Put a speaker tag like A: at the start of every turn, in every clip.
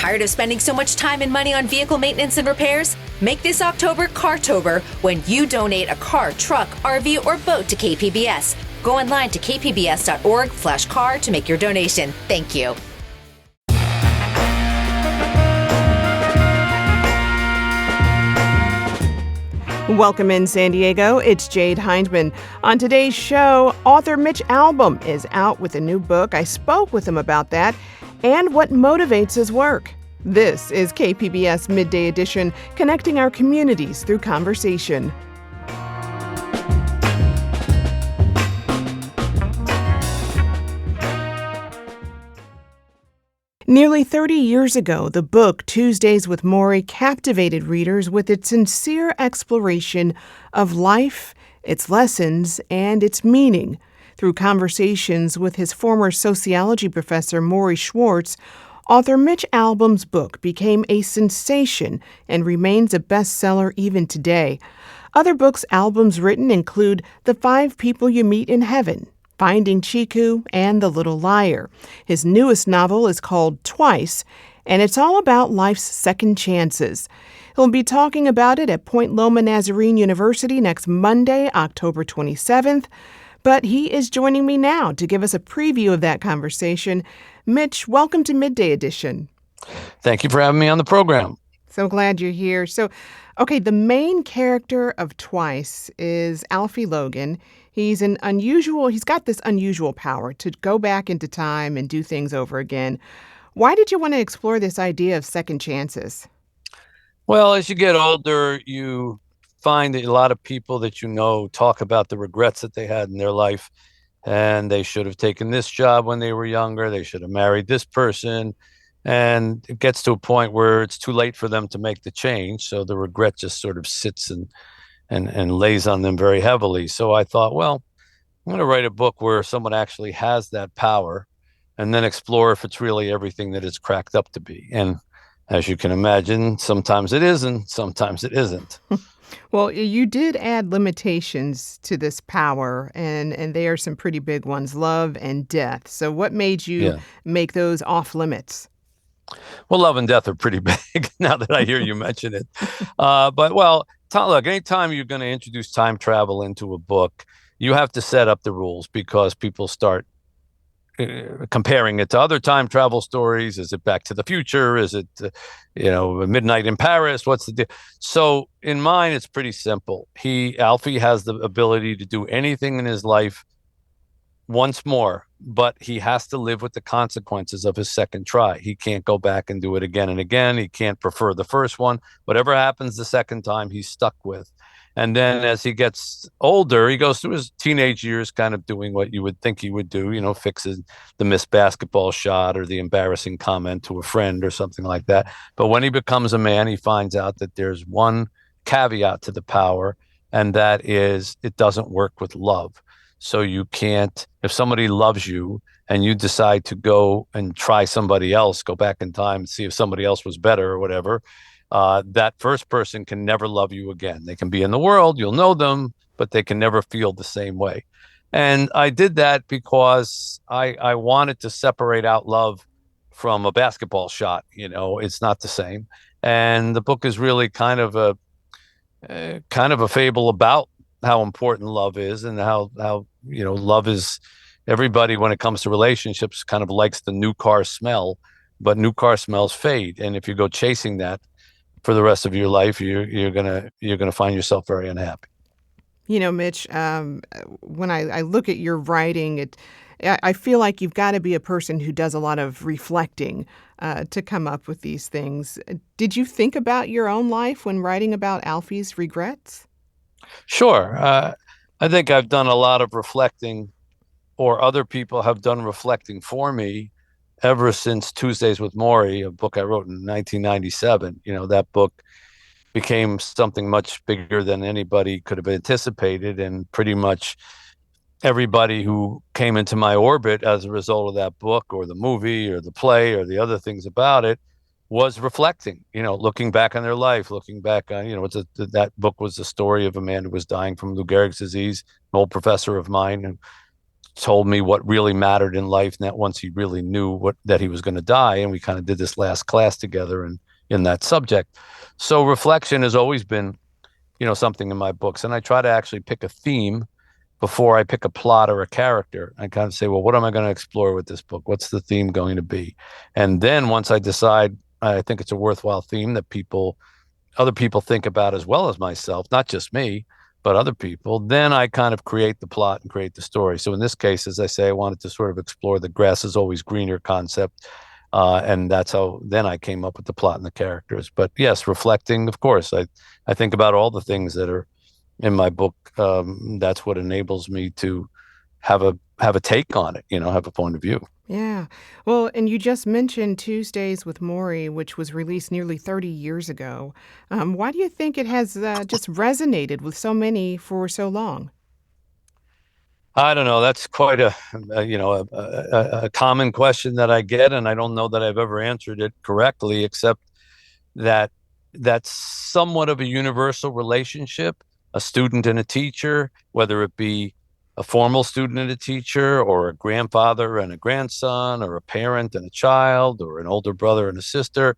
A: Tired of spending so much time and money on vehicle maintenance and repairs? Make this October Cartober when you donate a car, truck, RV, or boat to KPBS. Go online to kpbs.org/car to make your donation. Thank you.
B: Welcome in San Diego, it's Jade Hindman. On today's show, author Mitch Albom is out with a new book. I spoke with him about that and what motivates his work. This is KPBS Midday Edition, connecting our communities through conversation. Nearly 30 years ago, the book Tuesdays with Morrie captivated readers with its sincere exploration of life, its lessons, and its meaning. Through conversations with his former sociology professor, Morrie Schwartz, author Mitch Albom's book became a sensation and remains a bestseller even today. Other books Albom's written include The 5 People You Meet in Heaven, Finding Chiku, and The Little Liar. His newest novel is called Twice, and it's all about life's second chances. He'll be talking about it at Point Loma Nazarene University next Monday, October 27th. But he is joining me now to give us a preview of that conversation. Mitch, welcome to Midday Edition.
C: Thank you for having me on the program.
B: So glad you're here. So, okay, the main character of Twice is Alfie Logan. He's got this unusual power to go back into time and do things over again. Why did you want to explore this idea of second chances?
C: Well, as you get older, you find that a lot of people that you know talk about the regrets that they had in their life, and they should have taken this job when they were younger. They should have married this person. And it gets to a point where it's too late for them to make the change. So the regret just sort of sits and lays on them very heavily. So I thought, well, I'm going to write a book where someone actually has that power and then explore if it's really everything that it's cracked up to be. And as you can imagine, sometimes it is and sometimes it isn't.
B: Well, you did add limitations to this power, and they are some pretty big ones, love and death. So what made you make those off limits?
C: Well, love and death are pretty big now that I hear you mention it. Look, anytime you're going to introduce time travel into a book, you have to set up the rules because people start comparing it to other time travel stories. Is it Back to the Future? Is it, Midnight in Paris? What's the deal? So in mine, it's pretty simple. Alfie has the ability to do anything in his life once more, but he has to live with the consequences of his second try. He can't go back and do it again and again. He can't prefer the first one. Whatever happens the second time, he's stuck with. And then as he gets older, he goes through his teenage years kind of doing what you would think he would do, fixes the missed basketball shot or the embarrassing comment to a friend or something like that. But when he becomes a man, he finds out that there's one caveat to the power, and that is it doesn't work with love. So you can't, if somebody loves you and you decide to go and try somebody else, go back in time and see if somebody else was better or whatever, that first person can never love you again. They can be in the world, you'll know them, but they can never feel the same way. And I did that because I wanted to separate out love from a basketball shot. It's not the same. And the book is really kind of a fable about how important love is and how love is, everybody when it comes to relationships kind of likes the new car smell, but new car smells fade. And if you go chasing that for the rest of your life, you're gonna find yourself very unhappy.
B: Mitch, when I look at your writing, I feel like you've got to be a person who does a lot of reflecting to come up with these things. Did you think about your own life when writing about Alfie's regrets?
C: Sure. I think I've done a lot of reflecting, or other people have done reflecting for me ever since Tuesdays with Morrie, a book I wrote in 1997. That book became something much bigger than anybody could have anticipated. And pretty much everybody who came into my orbit as a result of that book or the movie or the play or the other things about it was reflecting, looking back on their life, looking back on, that book was the story of a man who was dying from Lou Gehrig's disease, an old professor of mine who told me what really mattered in life. And that once he really knew that he was going to die, and we kind of did this last class together in that subject. So reflection has always been, something in my books, and I try to actually pick a theme before I pick a plot or a character. I kind of say, well, what am I going to explore with this book? What's the theme going to be? And then once I decide I think it's a worthwhile theme that other people think about as well as myself, not just me, but other people, then I kind of create the plot and create the story. So in this case, as I say, I wanted to sort of explore the grass is always greener concept. And that's how then I came up with the plot and the characters. But yes, reflecting, of course, I think about all the things that are in my book. That's what enables me to have a take on it, have a point of view.
B: Yeah. Well, and you just mentioned Tuesdays with Morrie, which was released nearly 30 years ago. Why do you think it has just resonated with so many for so long?
C: I don't know. That's quite a common question that I get, and I don't know that I've ever answered it correctly, except that that's somewhat of a universal relationship, a student and a teacher, whether it be a formal student and a teacher, or a grandfather and a grandson, or a parent and a child, or an older brother and a sister.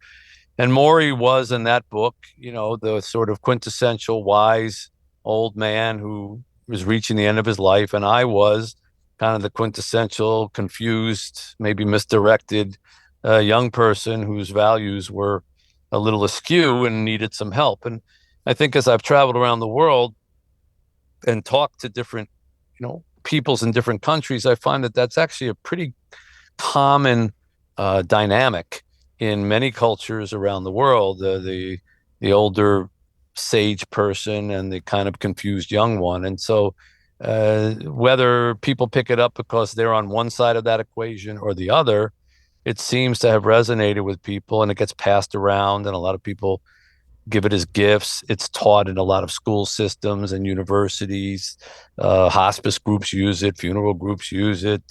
C: And Morrie was in that book, the sort of quintessential wise old man who was reaching the end of his life. And I was kind of the quintessential confused, maybe misdirected young person whose values were a little askew and needed some help. And I think as I've traveled around the world and talked to different, peoples in different countries, I find that that's actually a pretty common dynamic in many cultures around the world. The older sage person and the kind of confused young one. And so whether people pick it up because they're on one side of that equation or the other, it seems to have resonated with people, and it gets passed around, and a lot of people give it as gifts. It's taught in a lot of school systems and universities. Hospice groups use it, funeral groups use it,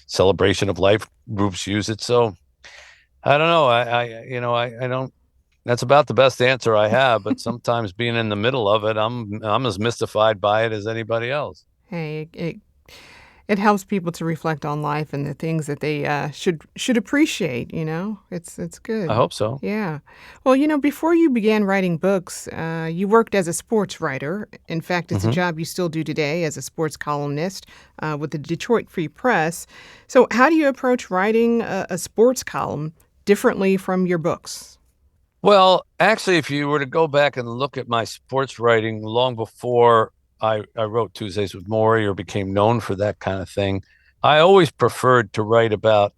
C: celebration of life groups use it. So I don't know. I don't. That's about the best answer I have. But sometimes being in the middle of it, I'm as mystified by it as anybody else.
B: Hey, it helps people to reflect on life and the things that they should appreciate. It's
C: I
B: good.
C: hope so.
B: Yeah. Well, before you began writing books, you worked as a sports writer. In fact, it's a
C: Hmm.
B: job you still do today as a sports columnist with the Detroit Free Press. So, how do you approach writing a sports column differently from your books?
C: Well, actually, if you were to go back and look at my sports writing long before I wrote Tuesdays with Morrie or became known for that kind of thing, I always preferred to write about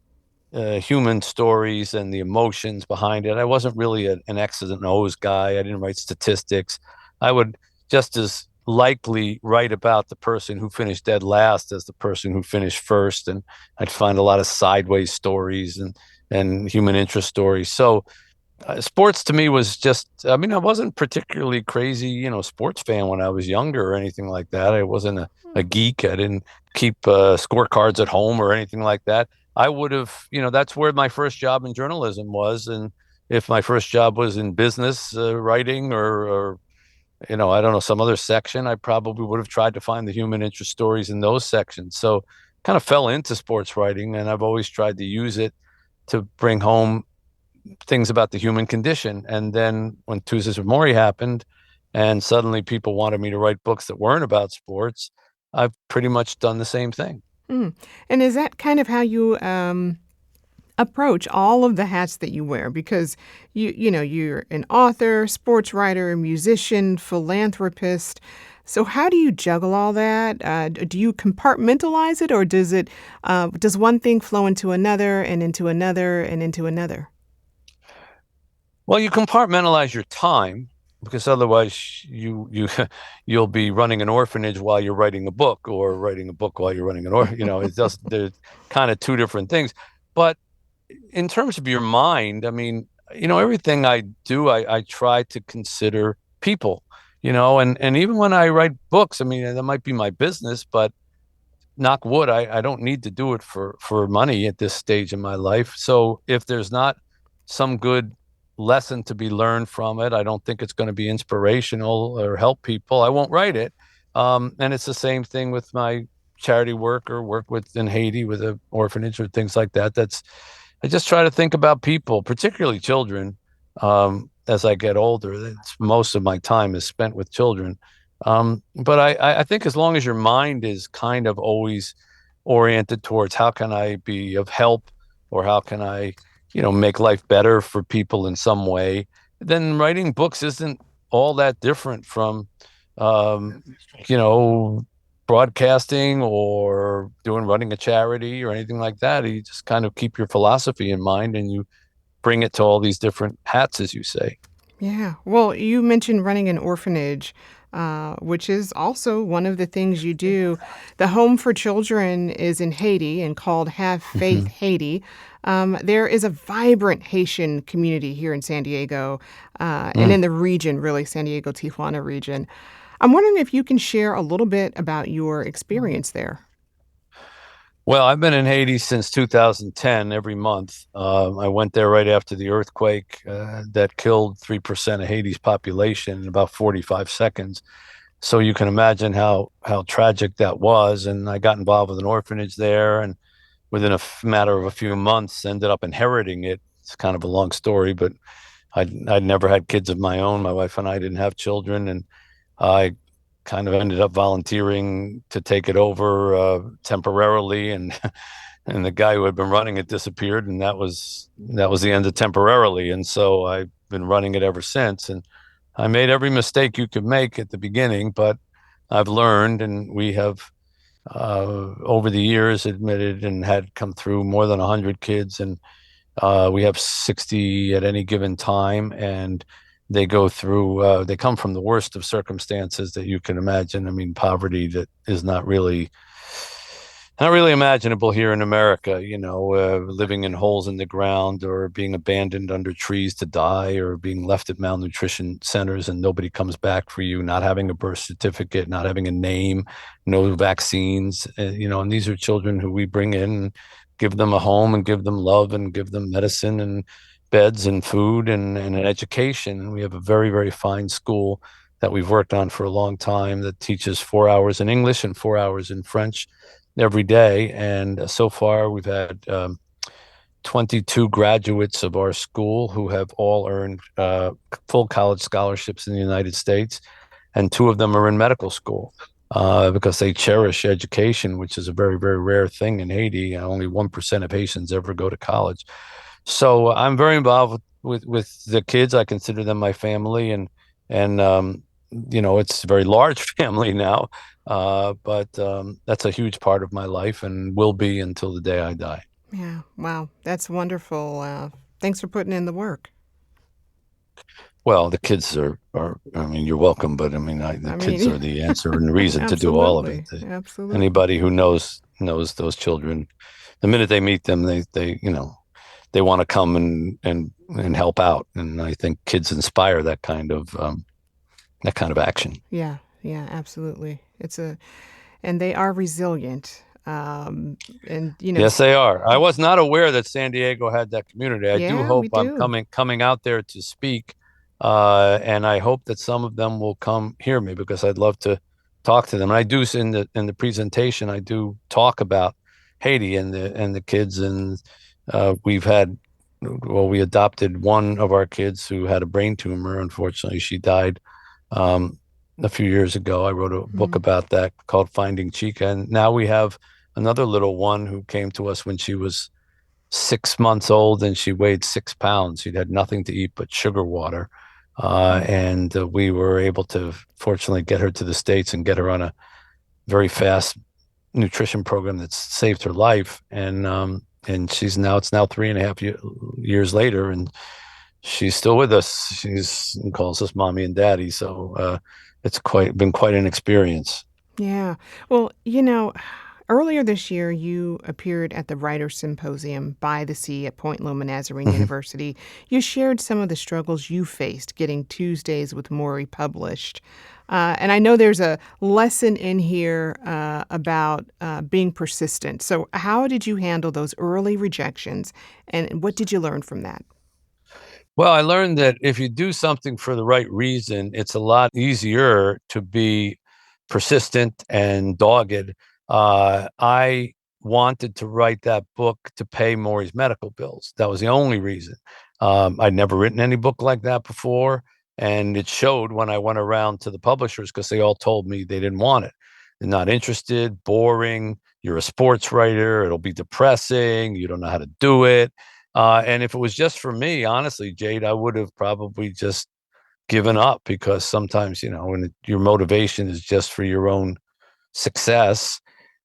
C: human stories and the emotions behind it. I wasn't really an X's and O's guy. I didn't write statistics. I would just as likely write about the person who finished dead last as the person who finished first. And I'd find a lot of sideways stories and human interest stories. So sports to me was just, I mean, I wasn't particularly crazy, sports fan when I was younger or anything like that. I wasn't a geek. I didn't keep scorecards at home or anything like that. I would have, that's where my first job in journalism was. And if my first job was in business writing or, I don't know, some other section, I probably would have tried to find the human interest stories in those sections. So kind of fell into sports writing, and I've always tried to use it to bring home things about the human condition. And then when Tuesdays with Morrie happened, and suddenly people wanted me to write books that weren't about sports, I've pretty much done the same thing.
B: Mm. And is that kind of how you approach all of the hats that you wear? Because you're an author, sports writer, musician, philanthropist. So how do you juggle all that? Do you compartmentalize it, or does one thing flow into another and into another and into another?
C: Well, you compartmentalize your time because otherwise you'll be running an orphanage while you're writing a book, or writing a book while you're running an or it's just there's kind of two different things. But in terms of your mind, I mean, everything I do, I try to consider people, and even when I write books, I mean, that might be my business, but knock wood, I don't need to do it for money at this stage in my life. So if there's not some good lesson to be learned from it, I don't think it's going to be inspirational or help people, I won't write it. And it's the same thing with my charity work or work with in Haiti with an orphanage or things like that. I just try to think about people, particularly children. As I get older, most of my time is spent with children. But I think as long as your mind is kind of always oriented towards how can I be of help, or how can I, make life better for people in some way, then writing books isn't all that different from, um, you know, broadcasting or running a charity or anything like that. You just kind of keep your philosophy in mind and you bring it to all these different hats, as you say.
B: Yeah. Well, you mentioned running an orphanage, which is also one of the things you do. The Home for Children is in Haiti and called Have Faith
C: Mhm.
B: Haiti. There is a vibrant Haitian community here in San Diego and
C: Mm.
B: in the region, really, San Diego, Tijuana region. I'm wondering if you can share a little bit about your experience there.
C: Well, I've been in Haiti since 2010 every month. I went there right after the earthquake that killed 3% of Haiti's population in about 45 seconds. So you can imagine how tragic that was. And I got involved with an orphanage there, and within matter of a few months, ended up inheriting it. It's kind of a long story, but I'd never had kids of my own. My wife and I didn't have children, and I kind of ended up volunteering to take it over temporarily, and and the guy who had been running it disappeared, and that was the end of temporarily. And so I've been running it ever since, and I made every mistake you could make at the beginning, but I've learned, and we have over the years admitted and had come through more than 100 kids, and we have 60 at any given time, and they come from the worst of circumstances that you can imagine. I mean, poverty that is not really imaginable here in America, living in holes in the ground, or being abandoned under trees to die, or being left at malnutrition centers and nobody comes back for you, not having a birth certificate, not having a name, no vaccines, and these are children who we bring in and give them a home and give them love and give them medicine and beds and food and an education. And we have a very, very fine school that we've worked on for a long time that teaches 4 hours in English and 4 hours in French every day. And so far, we've had 22 graduates of our school who have all earned full college scholarships in the United States. And two of them are in medical school because they cherish education, which is a very, very rare thing in Haiti. Only 1% of Haitians ever go to college. So I'm very involved with the kids. I consider them my family, and it's a very large family now. But that's a huge part of my life and will be until the day I die.
B: Yeah. Wow. That's wonderful. Thanks for putting in the work.
C: Well, the kids I mean, you're welcome, but I mean, the
B: I
C: kids
B: mean,
C: are the answer and the reason to do all of it.
B: absolutely. Absolutely.
C: Anybody who knows those children, the minute they meet them, they want to come and help out. And I think kids inspire that kind of action.
B: Yeah. Yeah. Absolutely. And they are resilient. And
C: Yes, they are. I was not aware that San Diego had that community. I do
B: yeah,
C: hope
B: we
C: I'm
B: do.
C: coming out there to speak, and I hope that some of them will come hear me because I'd love to talk to them. And I do in the presentation. I do talk about Haiti and the kids, and we adopted one of our kids who had a brain tumor. Unfortunately, she died um, a few years ago. I wrote a book
B: Mm.
C: about that called Finding Chica, and now we have another little one who came to us when she was 6 months old and she weighed 6 pounds. She'd had nothing to eat but sugar water. And we were able to fortunately get her to the States and get her on a very fast nutrition program that's saved her life. And it's now 3.5 years later, and she's still with us. She's calls us mommy and daddy. So it's been quite an experience.
B: Yeah. Well, earlier this year, you appeared at the Writers' Symposium by the Sea at Point Loma Nazarene
C: Mhm.
B: University. You shared some of the struggles you faced getting Tuesdays with Morrie published. And I know there's a lesson in here about being persistent. So, how did you handle those early rejections, and what did you learn from that?
C: Well, I learned that if you do something for the right reason, it's a lot easier to be persistent and dogged I wanted to write that book to pay Morrie's medical bills. That was the only reason. I'd never written any book like that before. And it showed when I went around to the publishers because they all told me they didn't want it. They're not interested, boring. You're a sports writer. It'll be depressing. You don't know how to do it. And if it was just for me, honestly, Jade, I would have probably just given up because sometimes, when your motivation is just for your own success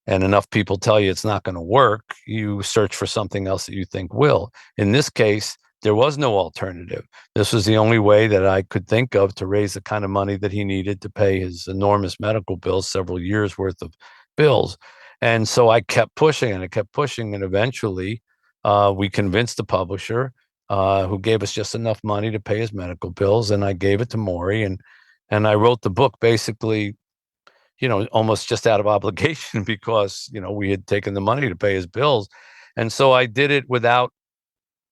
C: and enough people tell you it's not going to work, you search for something else that you think will. In this case, there was no alternative. This was the only way that I could think of to raise the kind of money that he needed to pay his enormous medical bills, several years worth of bills. And so I kept pushing and I kept pushing. And eventually we convinced the publisher who gave us just enough money to pay his medical bills. And I gave it to Morrie and I wrote the book basically, almost just out of obligation because, we had taken the money to pay his bills. And so I did it without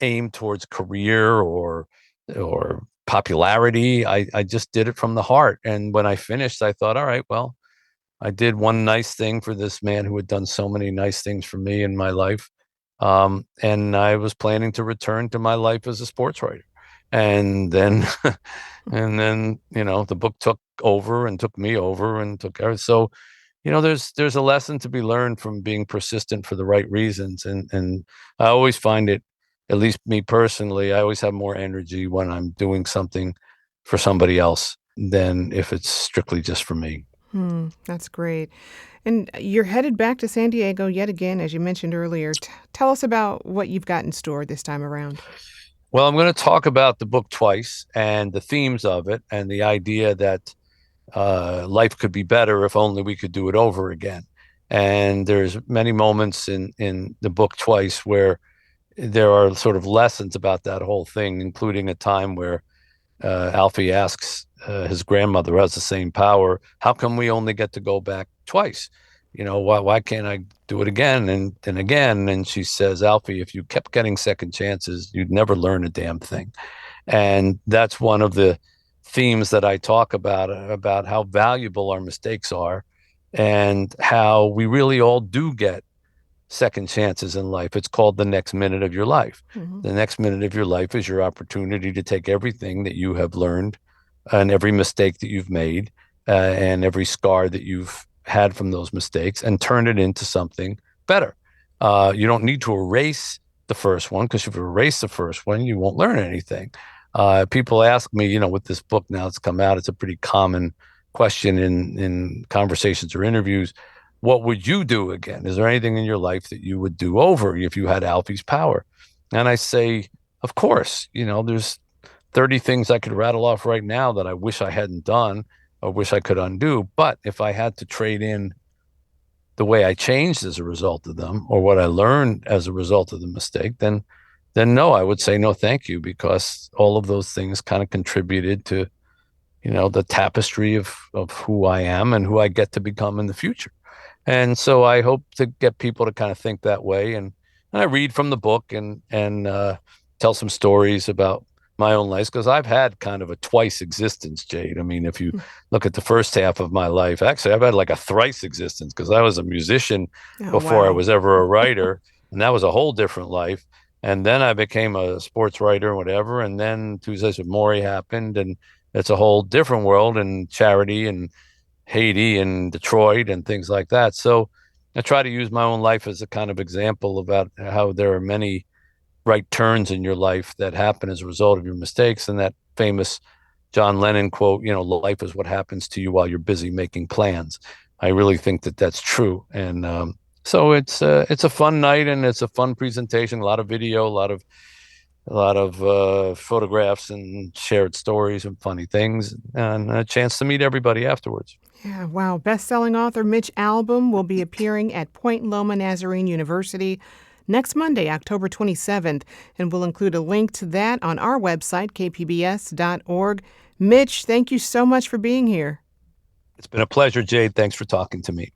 C: aim towards career or popularity. I just did it from the heart. And when I finished, I thought, all right, well, I did one nice thing for this man who had done so many nice things for me in my life. And I was planning to return to my life as a sports writer. And then, the book took over and took me over and took everything. So, there's a lesson to be learned from being persistent for the right reasons. And I always find it, at least me personally, I always have more energy when I'm doing something for somebody else than if it's strictly just for me.
B: That's great. And you're headed back to San Diego yet again, as you mentioned earlier. Tell us about what you've got in store this time around.
C: Well, I'm going to talk about the book twice and the themes of it and the idea that life could be better if only we could do it over again. And there's many moments in the book twice where there are sort of lessons about that whole thing, including a time where Alfie asks his grandmother, who has the same power, how come we only get to go back twice? Why can't I do it again and again? And she says, Alfie, if you kept getting second chances, you'd never learn a damn thing. And that's one of the themes that I talk about how valuable our mistakes are and how we really all do get second chances in life. It's called the next minute of your life. Mm-hmm. The next minute of your life is your opportunity to take everything that you have learned and every mistake that you've made and every scar that you've had from those mistakes and turn it into something better. You don't need to erase the first one because if you erase the first one, you won't learn anything. People ask me, with this book now it's come out, it's a pretty common question in conversations or interviews. What would you do again? Is there anything in your life that you would do over if you had Alfie's power? And I say, of course, there's 30 things I could rattle off right now that I wish I hadn't done or wish I could undo. But if I had to trade in the way I changed as a result of them or what I learned as a result of the mistake, then no, I would say no, thank you, because all of those things kind of contributed to, the tapestry of who I am and who I get to become in the future. And so I hope to get people to kind of think that way. And I read from the book and tell some stories about my own life, because I've had kind of a twice existence, Jade. I mean, if you look at the first half of my life, actually, I've had like a thrice existence because I was a musician before I was ever a writer. And that was a whole different life. And then I became a sports writer and whatever. And then Tuesdays with Morrie happened. And it's a whole different world and charity and Haiti and Detroit and things like that. So I try to use my own life as a kind of example about how there are many right turns in your life that happen as a result of your mistakes. And that famous John Lennon quote, life is what happens to you while you're busy making plans. I really think that that's true. And so it's a fun night and it's a fun presentation, a lot of video, a lot of photographs and shared stories and funny things and a chance to meet everybody afterwards.
B: Yeah, wow. Best-selling author Mitch Albom will be appearing at Point Loma Nazarene University next Monday, October 27th, and we'll include a link to that on our website, KPBS.org. Mitch, thank you so much for being here.
C: It's been a pleasure, Jade. Thanks for talking to me.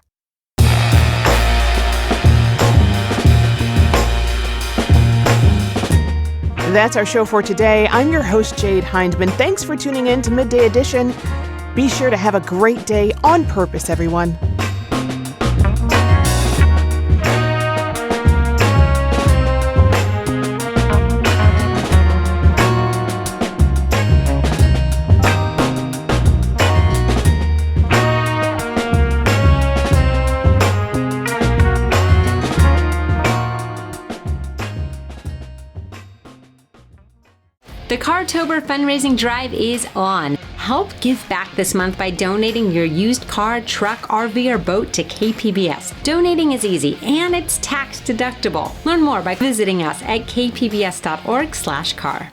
B: That's our show for today. I'm your host, Jade Hindman. Thanks for tuning in to Midday Edition. Be sure to have a great day on purpose, everyone.
D: The Cartober fundraising drive is on. Help give back this month by donating your used car, truck, RV, or boat to KPBS. Donating is easy and it's tax deductible. Learn more by visiting us at kpbs.org/car.